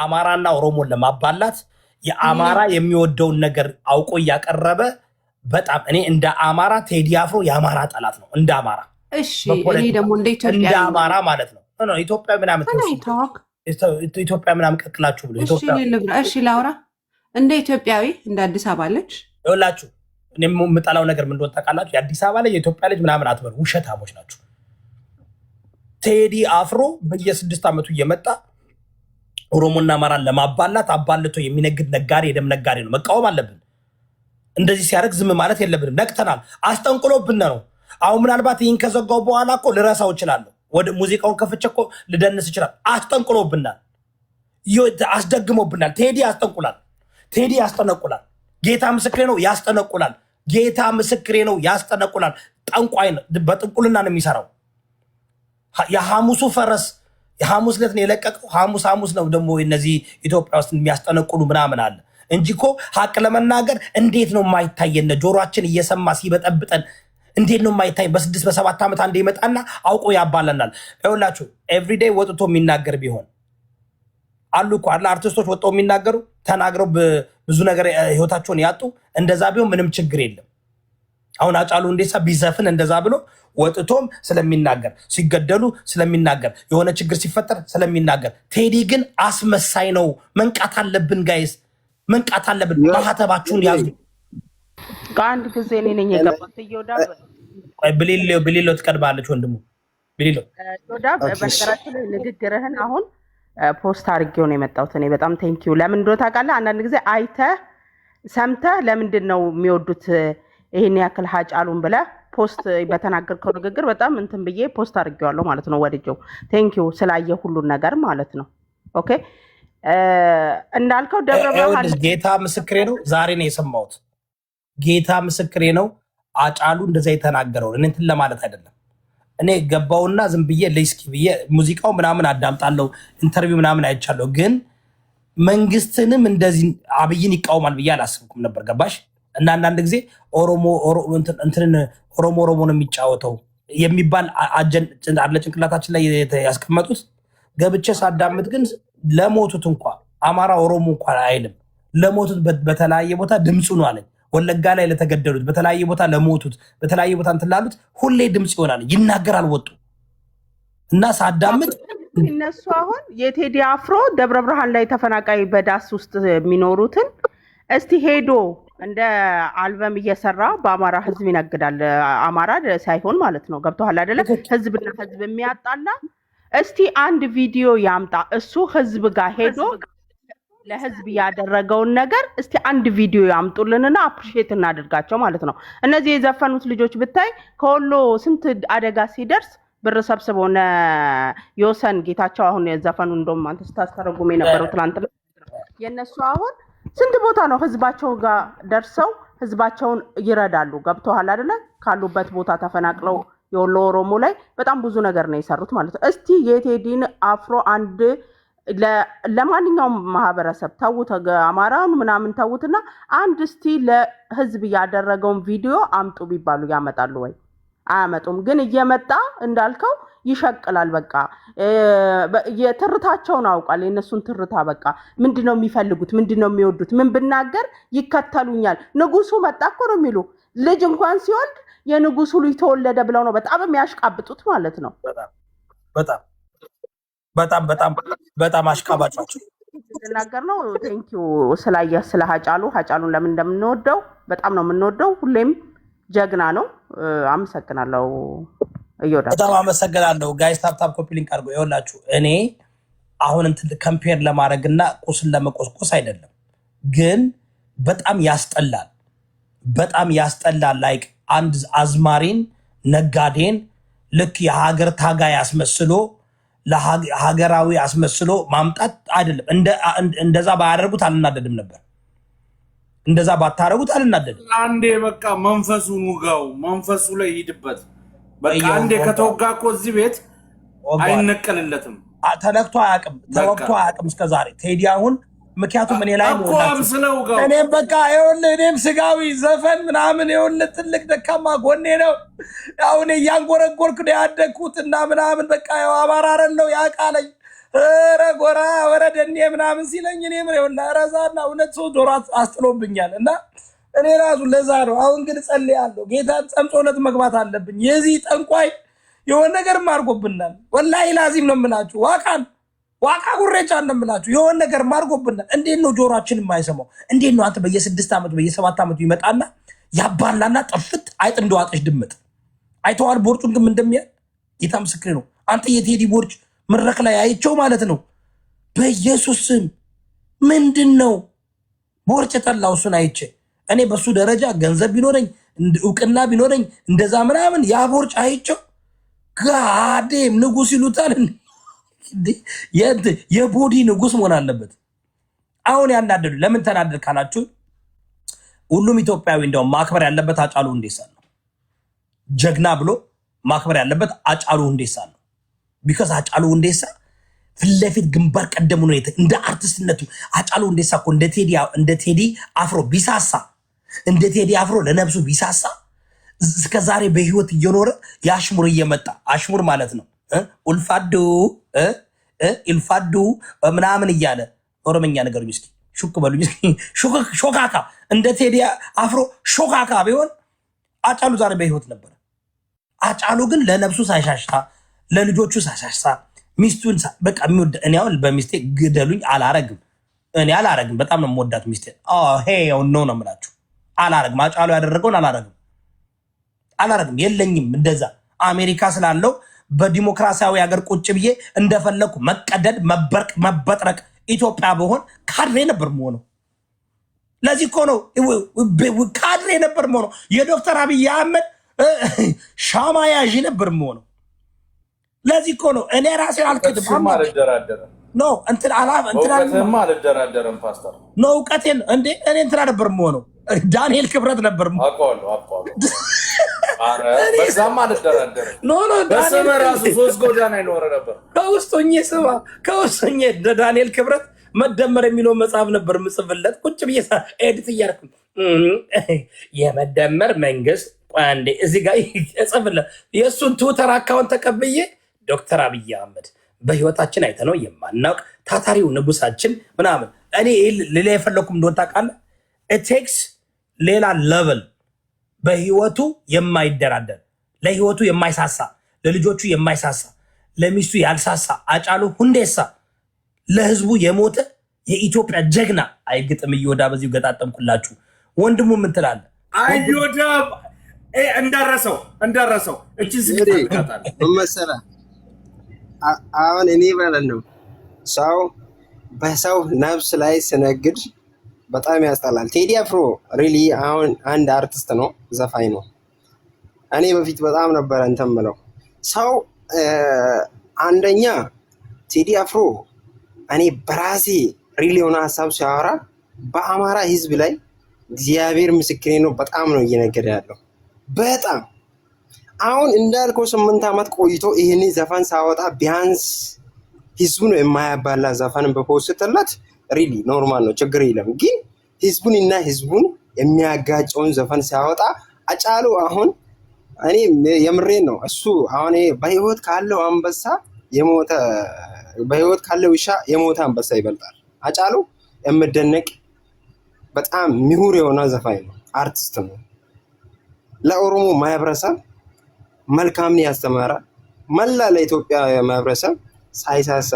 አማራና ኦሮሞን ለማባላት የአማራ የሚወደውን ነገር አውቆ እያቀረበ በጣም እኔ እንደ አማራ ቴዲ አፍሮ የአማራ ጠላት ነው እንደ አማራ። እሺ እኔ ደግሞ እንደ አማራ ማለት ነው ኢትዮጵያ ምናምን ኢትዮጵያ ምናምን ቀቅላችሁ ብሎ እሺ ላውራ እንደ ኢትዮጵያዊ እንደ አዲስ አበባ ልጅ ይኸውላችሁ እኔ የምጠላው ነገር ምን እንደሆነ ታውቃላችሁ? የአዲስ አበባ ላይ የኢትዮጵያ ልጅ ምናምን አትበሉ፣ ውሸታሞች ናቸው። ቴዲ አፍሮ በየ6 ዓመቱ እየመጣ ኦሮሞና አማራን ለማባላት አባልቶ የሚነግድ ነጋዴ የደም ነጋዴ ነው። መቃወም አለብን። እንደዚህ ሲያደርግ ዝም ማለት የለብንም። ነቅተናል። አስጠንቅሎብን ነው። አሁን ምናልባት ይህን ከዘጋው በኋላ እኮ ልረሳው እችላለሁ። ወደ ሙዚቃውን ከፍቼ እኮ ልደንስ ይችላል። አስጠንቅሎብናል፣ አስደግሞብናል። ቴዲ ያስጠንቁላል፣ ቴዲ ያስጠነቁላል። ጌታ ምስክሬ ነው፣ ያስጠነቁላል። ጌታ ምስክሬ ነው፣ ያስጠነቁላል። ጠንቋይ ነው፣ በጥንቁልና ነው የሚሰራው። የሐሙሱ ፈረስ የሐሙስ ዕለት ነው የለቀቀው። ሐሙስ ነው ደግሞ እነዚህ ኢትዮጵያ ውስጥ የሚያስጠነቁሉ ምናምን አለ እንጂ እኮ ሀቅ ለመናገር እንዴት ነው የማይታየን? ጆሮአችን እየሰማ ሲበጠብጠን እንዴት ነው የማይታየን? በ6 በ7 ዓመት አንዴ ይመጣና አውቆ ያባለናል። ይኸውላችሁ ኤቭሪዴይ ወጥቶ የሚናገር ቢሆን አሉ እኮ አለ አርቲስቶች ወጥተው የሚናገሩ ተናግረው ብዙ ነገር ህይወታቸውን ያጡ፣ እንደዛ ቢሆን ምንም ችግር የለም። አሁን አጫሉ ሁንዴሳ ቢዘፍን እንደዛ ብሎ ወጥቶም ስለሚናገር፣ ሲገደሉ ስለሚናገር፣ የሆነ ችግር ሲፈጠር ስለሚናገር። ቴዲ ግን አስመሳይ ነው። መንቃት አለብን ጋይስ፣ መንቃት አለብን። ማህተባችሁን ያዙ። ከአንድ ጊዜ እኔ ነኝ የገባሁት። ዮዳብ ብሊሎ ትቀድማለች። ወንድሙ ብሊሎ ዮዳብ፣ በነገራችን ላይ ንግግርህን አሁን ፖስት አድርጌው ነው የመጣሁት። እኔ በጣም ቴንኪዩ። ለምን እንደሆነ ታውቃለህ? አንዳንድ ጊዜ አይተህ ሰምተህ ለምንድን ነው የሚወዱት ይሄን ያክል ሀጫሉን ብለህ ፖስት በተናገርከው ንግግር በጣም እንትን ብዬ ፖስት አድርጌዋለሁ ማለት ነው። ወድጄው ቴንኪዩ ስላየ ሁሉን ነገር ማለት ነው። ኦኬ እንዳልከው ደብረ ብርሃን ጌታ ምስክሬ ነው። ዛሬ ነው የሰማሁት። ጌታ ምስክሬ ነው። አጫሉ እንደዛ የተናገረው እኔ እንትን ለማለት አይደለም። እኔ ገባውና ዝም ብዬ ለስኪ ብዬ ሙዚቃው ምናምን አዳምጣለሁ፣ ኢንተርቪው ምናምን አይቻለሁ። ግን መንግስትንም እንደዚህ አብይን ይቃወማል ብዬ አላስብኩም ነበር። ገባሽ? እና አንዳንድ ጊዜ ኦሮሞ ነው የሚጫወተው የሚባል አለ ጭንቅላታችን ላይ ያስቀመጡት። ገብቼ ሳዳምጥ ግን ለሞቱት እንኳ አማራ ኦሮሞ እንኳ አይልም። ለሞቱት በተለያየ ቦታ ድምፁ ነው አለኝ። ወለጋ ላይ ለተገደሉት፣ በተለያየ ቦታ ለሞቱት፣ በተለያየ ቦታ እንትን ላሉት ሁሌ ድምፅ ይሆናል፣ ይናገራል ወጡ እና ሳዳምጥ እነሱ አሁን የቴዲ አፍሮ ደብረ ብርሃን ላይ ተፈናቃይ በዳስ ውስጥ የሚኖሩትን እስቲ ሄዶ እንደ አልበም እየሰራ በአማራ ህዝብ ይነግዳል። አማራ ሳይሆን ማለት ነው። ገብቶሃል አይደለ? ህዝብና ህዝብ የሚያጣላ እስቲ አንድ ቪዲዮ ያምጣ። እሱ ህዝብ ጋር ሄዶ ለህዝብ ያደረገውን ነገር እስቲ አንድ ቪዲዮ ያምጡልንና አፕሪሼት እናድርጋቸው ማለት ነው። እነዚህ የዘፈኑት ልጆች ብታይ ከወሎ ስንት አደጋ ሲደርስ ብር ሰብስበው የወሰን ጌታቸው አሁን የዘፈኑ እንደውም አንተ ስታስተረጉም የነበረው ትናንትና የነሱ አሁን ስንት ቦታ ነው ህዝባቸው ጋር ደርሰው ህዝባቸውን ይረዳሉ። ገብቶሃል አይደለ? ካሉበት ቦታ ተፈናቅለው የወሎ ኦሮሞ ላይ በጣም ብዙ ነገር ነው የሰሩት ማለት ነው። እስቲ የቴዲን አፍሮ አንድ ለማንኛውም ማህበረሰብ ተውት፣ አማራውን ምናምን ተውትና አንድ እስቲ ለህዝብ ያደረገውን ቪዲዮ አምጡ ቢባሉ ያመጣሉ ወይ? አያመጡም። ግን እየመጣ እንዳልከው ይሸቅላል። በቃ የትርታቸውን አውቃል። የነሱን ትርታ በቃ ምንድነው የሚፈልጉት? ምንድነው የሚወዱት? ምን ብናገር ይከተሉኛል። ንጉሱ መጣ እኮ ነው የሚሉ ልጅ እንኳን ሲወልድ የንጉሱ ልጅ ተወለደ ብለው ነው በጣም የሚያሽቃብጡት ማለት ነው። በጣም አሽቃባጫቸው ተናገር ነው። ቴንኪው ስላየህ ስለ ሀጫሉን ለምን እንደምንወደው በጣም ነው የምንወደው። ሁሌም ጀግና ነው። አመሰግናለሁ። በጣም አመሰግናለሁ። ጋይስ ታፕ ኮፒ ሊንክ አድርጎ ይኸውላችሁ። እኔ አሁን እንትን ከምፔር ለማድረግና ቁስን ለመቆስቆስ አይደለም፣ ግን በጣም ያስጠላል። ላይክ አንድ አዝማሪን ነጋዴን ልክ የሀገር ታጋይ አስመስሎ ለሀገራዊ አስመስሎ ማምጣት አይደለም። እንደዛ ባያደርጉት አልናደድም ነበር። እንደዛ ባታረጉት አልናደድም። አንዴ በቃ መንፈሱን ውጋው፣ መንፈሱ ላይ ሂድበት። በቃ አንዴ ከተወጋ እኮ እዚህ ቤት አይነቀልለትም። ተነክቶ አያውቅም፣ ተወግቶ አያውቅም እስከዛሬ ቴዲ። አሁን ምክንያቱም እኔ ላይ ነው እኔም በቃ ይኸውልህ፣ እኔም ስጋዊ ዘፈን ምናምን ይኸውልህ ትልቅ ደካማ ጎኔ ነው። አሁን እያንጎረጎርኩ ነው ያደግኩት እና ምናምን በቃ አማራረን ነው ያቃለኝ። ኧረ ጎራ ወረደኔ ምናምን ሲለኝ እኔ ምሬውና ረዛና እውነት ሰው ዶሮ አስጥሎብኛል። እና እኔ ራሱ ለዛ ነው አሁን ግን ጸልያለሁ። ጌታን ጸምጾለት መግባት አለብኝ። የዚህ ጠንቋይ የሆነ ነገርም አድርጎብናል። ወላሂ ላዚም ነው የምላችሁ። ዋቃ ጉሬቻ ነው የምላችሁ። የሆነ ነገር አድርጎብናል። እንዴት ነው ጆሮአችን የማይሰማው? እንዴት ነው አንተ በየ6 ዓመቱ በየ7 ዓመቱ ይመጣና ያባላና ጥፍት አይጥ እንደዋጠሽ ድመጥ አይተዋል። ቦርጩን ግን እንደሚያ ጌታ ምስክሬ ነው። አንተ የቴዲ ቦርጭ መድረክ ላይ አይቼው ማለት ነው። በኢየሱስ ስም ምንድን ነው ቦርጭ ጠላው? እሱን አይቼ እኔ በሱ ደረጃ ገንዘብ ቢኖረኝ እውቅና ቢኖረኝ እንደዛ ምናምን ያ ቦርጭ አይቼው ጋዴም ንጉስ ይሉታል። የቦዲ ንጉስ መሆን አለበት። አሁን ያናደዱ ለምን ተናደድ ካላችሁ ሁሉም ኢትዮጵያዊ እንደውም ማክበር ያለበት ሃጫሉ ሁንዴሳ ነው። ጀግና ብሎ ማክበር ያለበት ሃጫሉ ሁንዴሳ ነው። ቢካዝ ሃጫሉ ሁንዴሳ ፊት ለፊት ግንባር ቀደም ነው። እንደ አርቲስትነቱ ሃጫሉ ሁንዴሳ እኮ እንደ ቴዲ አፍሮ ቢሳሳ እንደ ቴዲ አፍሮ ለነብሱ ቢሳሳ እስከ ዛሬ በህይወት እየኖረ ያሽሙር እየመጣ አሽሙር ማለት ነው ኡልፋዱ ኢልፋዱ ምናምን እያለ ኦሮምኛ ነገሩኝ እስኪ ሹክ በሉኝ እስኪ ሾካካ እንደ ቴዲ አፍሮ ሾካካ ቢሆን ሃጫሉ ዛሬ በህይወት ነበር። ሃጫሉ ግን ለነብሱ ሳይሻሽታ ለልጆቹ ሳይሻሽታ ሚስቱን በቃ የሚወድ እኔ አሁን በሚስቴ ግደሉኝ አላረግም። እኔ አላረግም። በጣም ነው የምወዳት ሚስቴ። ሄው ነው ነው የምላችሁ። አላረግም። ሃጫሉ ያደረገውን አላረግም። የለኝም እንደዛ አሜሪካ ስላለው በዲሞክራሲያዊ ሀገር ቁጭ ብዬ እንደፈለኩ መቀደድ መበጥረቅ ኢትዮጵያ በሆን ካድሬ ነበር የምሆነው። ለዚህ እኮ ነው ካድሬ ነበር የምሆነው። የዶክተር አብይ አህመድ ሻማ ያዥ ነበር የምሆነው። ለዚህ እኮ ነው እኔ ራሴ አልክድም። ኖ እንትን አልደራደርም ፓስተር ኖ እውቀቴን እንዴ እኔ እንትና ነበር የምሆነው። ዳንኤል ክብረት ነበር በዛም አልደራደርም። በስመ ራሱ 3 ጎዳና ይኖር ነበር። ከውስጦኝ ዳንኤል ክብረት መደመር የሚለው መጽሐፍ ነበር ምጽፍለት ቁጭ ብዬ ኤዲት እያደረኩ የመደመር መንግስት አንዴ እዚህ ጋር እጽፍለት የእሱን ትዊተር አካውንት ተቀብዬ ዶክተር አብይ አህመድ በህይወታችን አይተነው የማናውቅ ታታሪው ንጉሳችን ምናምን እኔ ሌላ የፈለኩም እንደሆነ ታውቃለህ። ኢቴክስ ሌላ ለቨል በህይወቱ የማይደራደር ለህይወቱ የማይሳሳ ለልጆቹ የማይሳሳ ለሚስቱ ያልሳሳ ሃጫሉ ሁንዴሳ ለህዝቡ የሞተ የኢትዮጵያ ጀግና አይግጥም። እዮዳ በዚሁ ገጣጠምኩላችሁ። ወንድሙ ምን ትላለህ? እዮዳ እንዳረሰው እቺ ዝግታታል መሰላ አሁን እኔ ማለት ነው ሰው በሰው ነፍስ ላይ ስነግድ በጣም ያስጠላል። ቴዲ አፍሮ ሪሊ አሁን አንድ አርቲስት ነው፣ ዘፋኝ ነው። እኔ በፊት በጣም ነበረ እንትን የምለው ሰው አንደኛ ቴዲ አፍሮ እኔ በራሴ ሪሊ የሆነ ሀሳብ ሲያወራ በአማራ ህዝብ ላይ እግዚአብሔር ምስክሬ ነው በጣም ነው እየነገደ ያለው። በጣም አሁን እንዳልከው 8 ዓመት ቆይቶ ይህን ዘፈን ሳወጣ ቢያንስ ህዝቡን የማያባላ ዘፈን በፖስትለት ሪሊ ኖርማል ነው፣ ችግር የለም። ግን ህዝቡንና ህዝቡን የሚያጋጨውን ዘፈን ሲያወጣ ሃጫሉ አሁን እኔ የምሬን ነው እሱ አሁን በህይወት ካለው አንበሳ የሞተ በህይወት ካለው ውሻ የሞተ አንበሳ ይበልጣል። ሃጫሉ የምደነቅ በጣም ምሁር የሆነ ዘፋኝ ነው፣ አርቲስት ነው። ለኦሮሞ ማህበረሰብ መልካምን ያስተማረ መላ ለኢትዮጵያ ማህበረሰብ ሳይሳሳ